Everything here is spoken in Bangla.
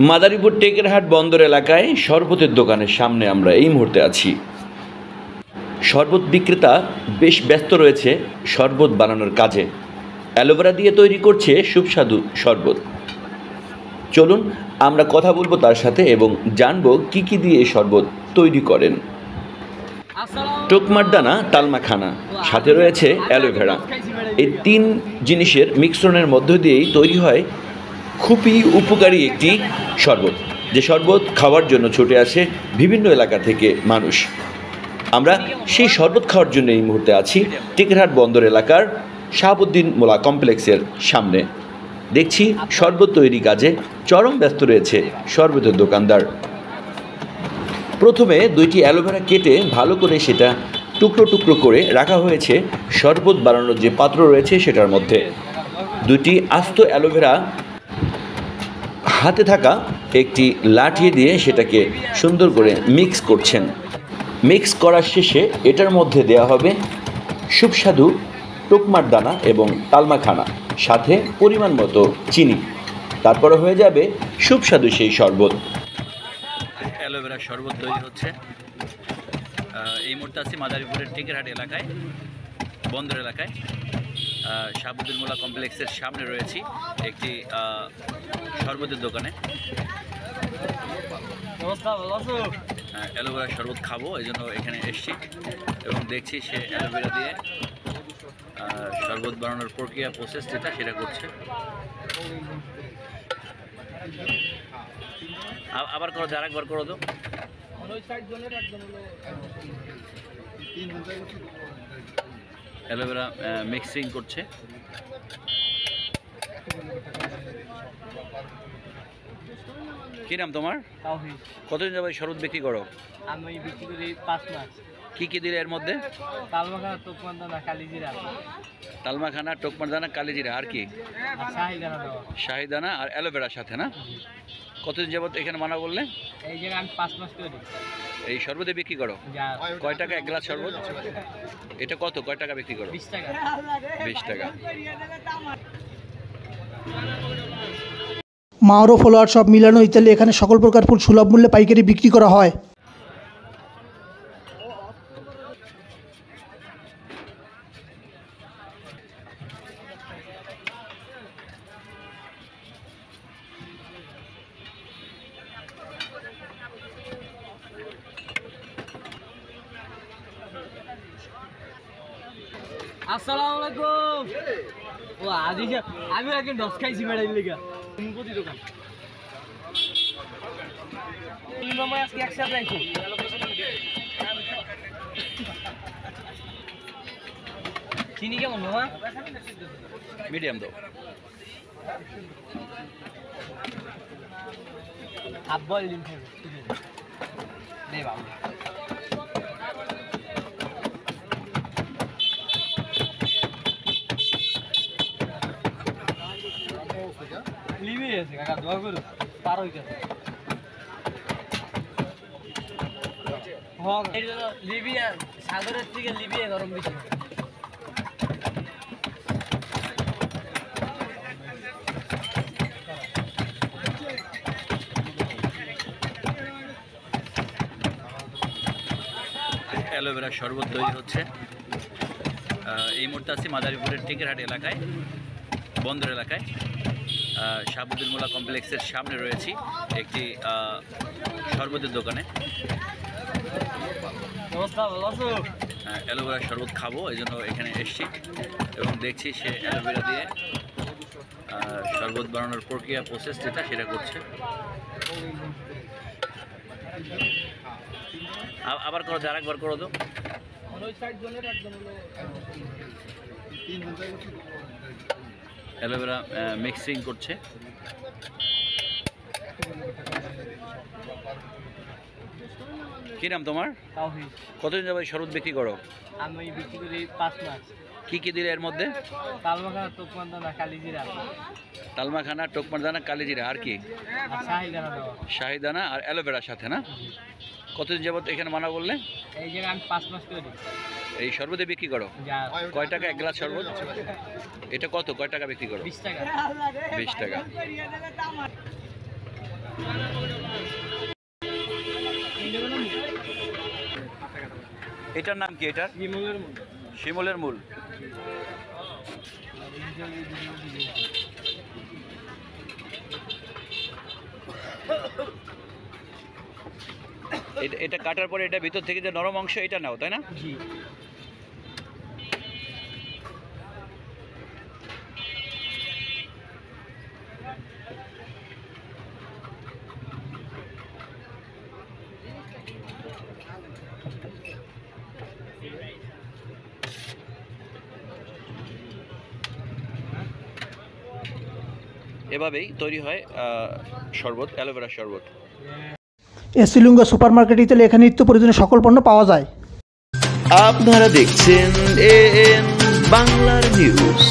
মাদারীপুর টেকেরহাট বন্দর এলাকায় শরবতের দোকানের সামনে আমরা এই মুহূর্তে আছি। শরবত বিক্রেতা বেশ ব্যস্ত রয়েছে শরবত বানানোর কাজে। অ্যালোভেরা দিয়ে তৈরি করছে সুস্বাদু শরবত। চলুন আমরা কথা বলবো তার সাথে এবং জানবো কি কি দিয়ে শরবত তৈরি করেন। টোকমার দানা, তালমাখানা, সাথে রয়েছে অ্যালোভেরা। এই তিন জিনিসের মিশ্রণের মধ্য দিয়েই তৈরি হয় খুবই উপকারী একটি শরবত, যে শরবত খাওয়ার জন্য ছুটে আসে বিভিন্ন এলাকা থেকে মানুষ। আমরা সেই শরবত খাওয়ার জন্য এই মুহূর্তে আছি টেকেরহাট বন্দর এলাকার শাহাবুদ্দিন মোল্লা কমপ্লেক্সের সামনে। দেখছি শরবত তৈরি কাজে চরম ব্যস্ত রয়েছে শরবতের দোকানদার। প্রথমে দুইটি অ্যালোভেরা কেটে ভালো করে সেটা টুকরো টুকরো করে রাখা হয়েছে শরবত বানানোর যে পাত্র রয়েছে সেটার মধ্যে। দুইটি আস্ত অ্যালোভেরা হাতে থাকা একটি লাঠি দিয়ে সেটাকে সুন্দর করে মিক্স করছেন। মিক্স করার শেষে এটার মধ্যে দেওয়া হবে সুস্বাদু টোকমার দানা এবং তালমাখানা, সাথে পরিমাণ মতো চিনি। তারপরে হয়ে যাবে সুস্বাদু সেই শরবত। অ্যালোভেরা শরবত তৈরি হচ্ছে। এই মুহূর্তে আছি মাদারীপুরের টেকেরহাট এলাকায়, বন্দর এলাকায় শাহাবুদ্দিন মোল্লা কমপ্লেক্সের সামনে রয়েছি একটি শরবতের দোকানে। অ্যালোভেরা শরবত খাবো, এই জন্য এখানে এসছি এবং দেখছি সে অ্যালোভেরা দিয়ে শরবত বানানোর প্রক্রিয়া, প্রসেস যেটা সেটা করছে। আবার করো, আরেকবার করো তো। অ্যালোভেরা মিক্সিং করছে। কি নাম তোমার? কতদিন যাবে শরবত বিক্রি করো? আমি বিক্রি করি 5 মাস। কি কি দিলে এর মধ্যে? তালমাখানা, টোকমার দানা, কালিজিরা। তালমাখানা, টোকমার দানা, কালিজিরা, আর কি? শাহিদানা দেওয়া। শাহিদানা আর অ্যালোভেরার সাথে না? কতদিন যাবত এখানে মানা বললে? এই জায়গায় আমি 5 মাস করি। এই শরবতে বিক্রি করো? কয় টাকা এক গ্লাস শরবত? এটা কত, কয় টাকা বিক্রি করো? 20 টাকা। 20 টাকা। মাওরো ফ্লাওয়ার শপ, মিলানো ইত্যাদি, এখানে সকল প্রকার ফুল সুলভ মূল্যে পাইকারি বিক্রি করা হয়। আসসালামু আলাইকুম। ও আদিজা, আমি আগে দশ খাইছি মেডাল লেগা। মুকতি দোকান। তুমি মামা আজকে একসাথে আইছো। চিনি কেমন মামা? মিডিয়াম দাও। আব্বাই লিম খাবে। দে বাবু। লিবি আছে কাকা, দোয়া করো পার হইছে। হ্যাঁ, লিবিয়া সাগরের থেকে লিবিয়া গরম বেশি। অ্যালোভেরা শরবত তৈরি হচ্ছে। এই মুহূর্তে আছি মাদারীপুরের টেকেরহাট এলাকায়, বন্দর এলাকায় শাহাবুদ্দিন মোল্লা কমপ্লেক্সের সামনে রয়েছি একটি শরবতের দোকানে। অ্যালোভেরা শরবত খাবো, এই জন্য এখানে এসছি এবং দেখছি সে অ্যালোভেরা দিয়ে শরবত বানানোর প্রক্রিয়া, প্রসেস যেটা সেটা করছে। আবার করো, আরেকবার করো তো। অ্যালোভেরা মিক্সিং করছে। কি নাম তোমার? তাওহীদ। কতদিন যাবে শরবত বিক্রি করো? আমি বিক্রি করি 5 মাস। কি কি দিলে এর মধ্যে? তালমাখানা, টোকমার দানা, কালিজিরা। তালমাখানা, টোকমার দানা, কালিজিরা, আর কি? শাহিদানা দেওয়া। শাহিদানা আর অ্যালোভেরার সাথে না? কতদিন যাবত এখানে মানা বললে? এই জায়গায় আমি 5 মাস করি। এই শরবতে বিক্রি করো? কয় টাকা এক গ্লাস শরবত? এটা কত, কয় টাকা বিক্রি করো? 20 টাকা। 20 টাকা। এটার নাম কি? এটার বিমলের মধ্যে শিমুলের মূল। এটা কাটার পরে এটা ভিতর থেকে যে নরম অংশ এটা নাও, তাই না? জি। এভাবেই তৈরি হয় শরবত, অ্যালোভেরা শরবত। এসিলুঙ্গা সুপার মার্কেট ইতালি, এখানে নিত্য প্রয়োজনীয় সকল পণ্য পাওয়া যায়। আপনারা দেখছেন AN বাংলার নিউজ।